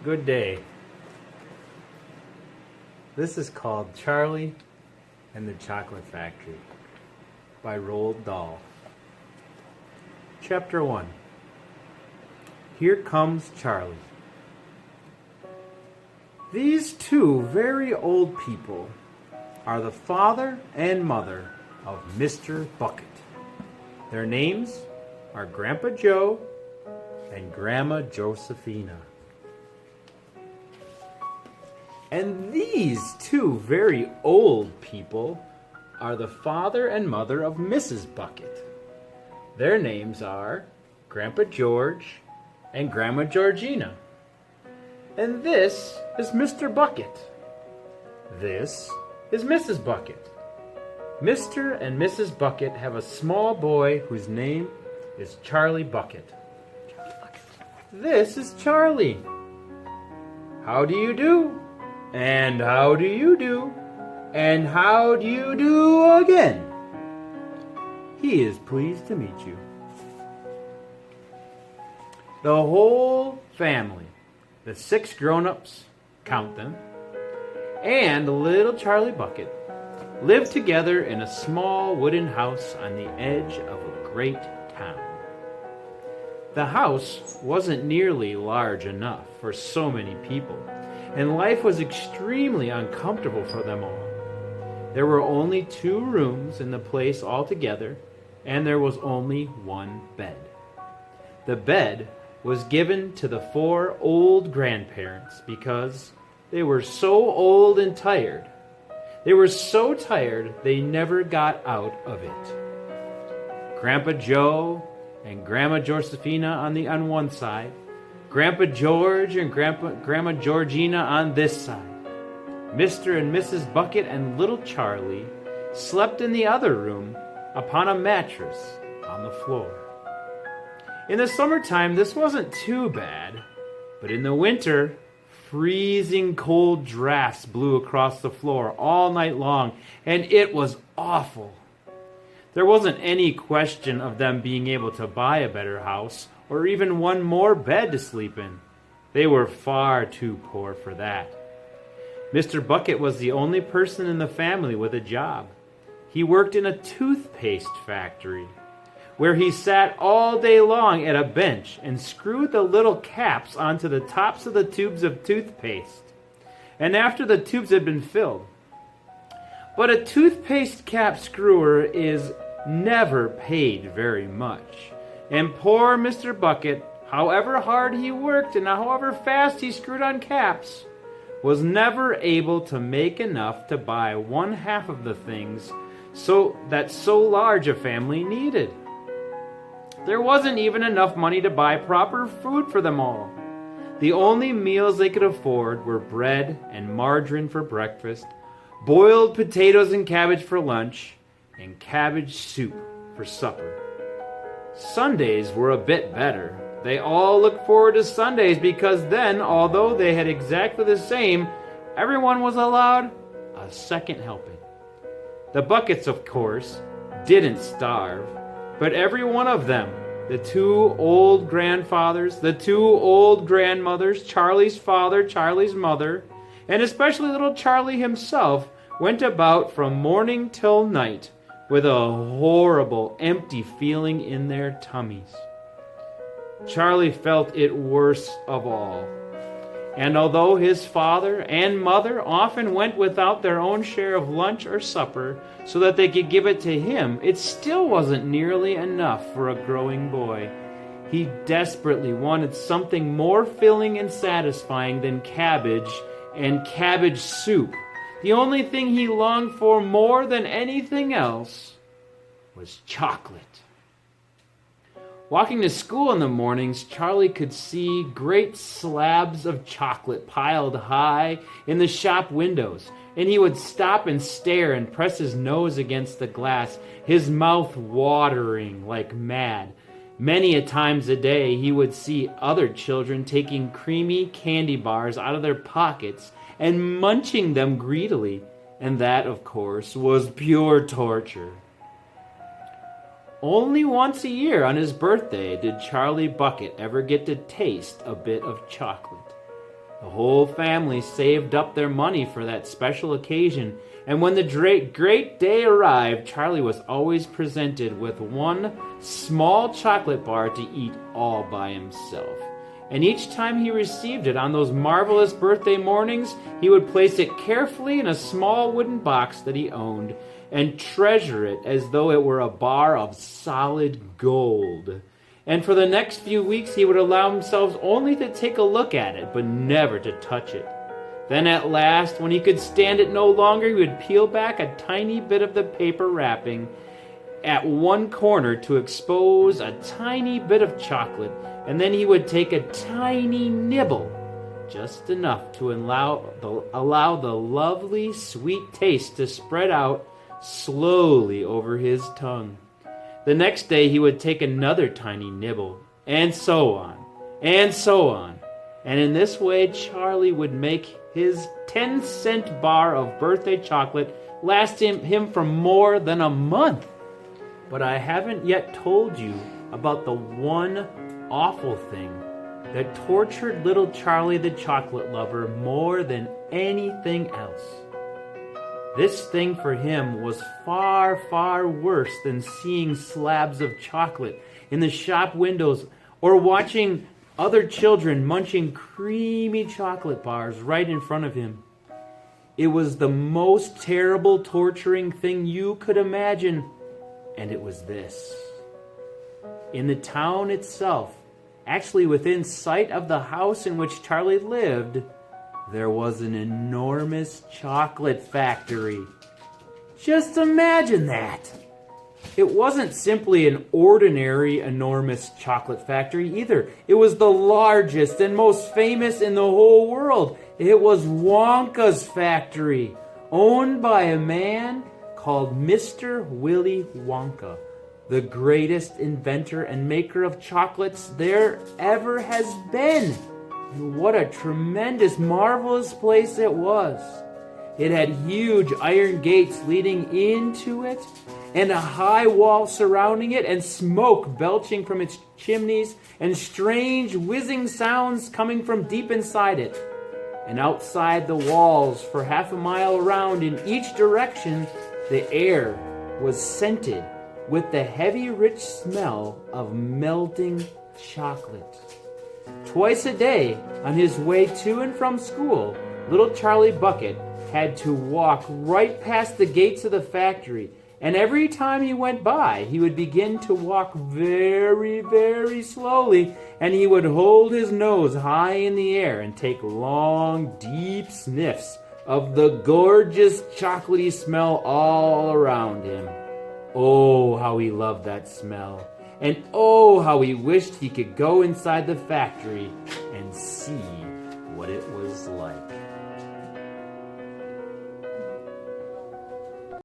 Good day. This is called Charlie and the Chocolate Factory by Roald Dahl. Chapter 1. Here Comes Charlie. These two very old people are the father and mother of Mr. Bucket. Their names are Grandpa Joe and Grandma Josephina. And these two very old people are the father and mother of Mrs. Bucket. Their names are Grandpa George and Grandma Georgina. And this is Mr. Bucket. This is Mrs. Bucket. Mr. and Mrs. Bucket have a small boy whose name is Charlie Bucket. This is Charlie. How do you do? And how do you do? And how do you do again? He is pleased to meet you. The whole family, the 6 grown-ups, count them, and little Charlie Bucket live together in a small wooden house on the edge of a great town. The house wasn't nearly large enough for so many people, and life was extremely uncomfortable for them all. There were only 2 rooms in the place altogether, and there was only 1 bed. The bed was given to the 4 old grandparents because they were so old and tired. They were so tired they never got out of it. Grandpa Joe and Grandma Josephina on one side, Grandpa George and Grandma Georgina on this side. Mr. and Mrs. Bucket and little Charlie slept in the other room upon a mattress on the floor. In the summertime, this wasn't too bad, but in the winter, freezing cold drafts blew across the floor all night long, and it was awful. There wasn't any question of them being able to buy a better house or even one more bed to sleep in. They were far too poor for that. Mr. Bucket was the only person in the family with a job. He worked in a toothpaste factory, where he sat all day long at a bench and screwed the little caps onto the tops of the tubes of toothpaste, and after the tubes had been filled. But a toothpaste cap screwer is never paid very much, and poor Mr. Bucket, however hard he worked and however fast he screwed on caps, was never able to make enough to buy 1/2 of the things so large a family needed. There wasn't even enough money to buy proper food for them all. The only meals they could afford were bread and margarine for breakfast, boiled potatoes and cabbage for lunch, and cabbage soup for supper. Sundays were a bit better. They all looked forward to Sundays because then, although they had exactly the same, everyone was allowed a second helping. The Buckets, of course, didn't starve, but every one of them, the 2 old grandfathers, the 2 old grandmothers, Charlie's father, Charlie's mother, and especially little Charlie himself, went about from morning till night with a horrible, empty feeling in their tummies. Charlie felt it worst of all, and although his father and mother often went without their own share of lunch or supper so that they could give it to him, it still wasn't nearly enough for a growing boy. He desperately wanted something more filling and satisfying than cabbage and cabbage soup. The only thing he longed for more than anything else was chocolate. Walking to school in the mornings, Charlie could see great slabs of chocolate piled high in the shop windows, and he would stop and stare and press his nose against the glass, his mouth watering like mad. Many a times a day he would see other children taking creamy candy bars out of their pockets and munching them greedily, and that, of course, was pure torture. Only once a year on his birthday did Charlie Bucket ever get to taste a bit of chocolate. The whole family saved up their money for that special occasion, and when the great day arrived, Charlie was always presented with one small chocolate bar to eat all by himself. And each time he received it on those marvelous birthday mornings, he would place it carefully in a small wooden box that he owned and treasure it as though it were a bar of solid gold. And for the next few weeks, he would allow himself only to take a look at it, but never to touch it. Then at last, when he could stand it no longer, he would peel back a tiny bit of the paper wrapping at one corner to expose a tiny bit of chocolate, and then he would take a tiny nibble, just enough to allow the lovely sweet taste to spread out slowly over his tongue. The next day he would take another tiny nibble, and so on, and so on. And in this way, Charlie would make his 10-cent bar of birthday chocolate last him for more than a month. But I haven't yet told you about the one awful thing that tortured little Charlie the chocolate lover more than anything else. This thing for him was far, far worse than seeing slabs of chocolate in the shop windows or watching other children munching creamy chocolate bars right in front of him. It was the most terrible, torturing thing you could imagine, and it was this. In the town itself, actually within sight of the house in which Charlie lived, there was an enormous chocolate factory. Just imagine that! It wasn't simply an ordinary enormous chocolate factory either. It was the largest and most famous in the whole world. It was Wonka's factory, owned by a man called Mr. Willy Wonka, the greatest inventor and maker of chocolates there ever has been. And what a tremendous, marvelous place it was. It had huge iron gates leading into it, and a high wall surrounding it, and smoke belching from its chimneys, and strange whizzing sounds coming from deep inside it. And outside the walls, for half a mile around in each direction, the air was scented with the heavy, rich smell of melting chocolate. Twice a day, on his way to and from school, little Charlie Bucket had to walk right past the gates of the factory, and every time he went by, he would begin to walk very, very slowly, and he would hold his nose high in the air and take long, deep sniffs of the gorgeous chocolatey smell all around him. Oh, how he loved that smell. And oh, how he wished he could go inside the factory and see what it was like.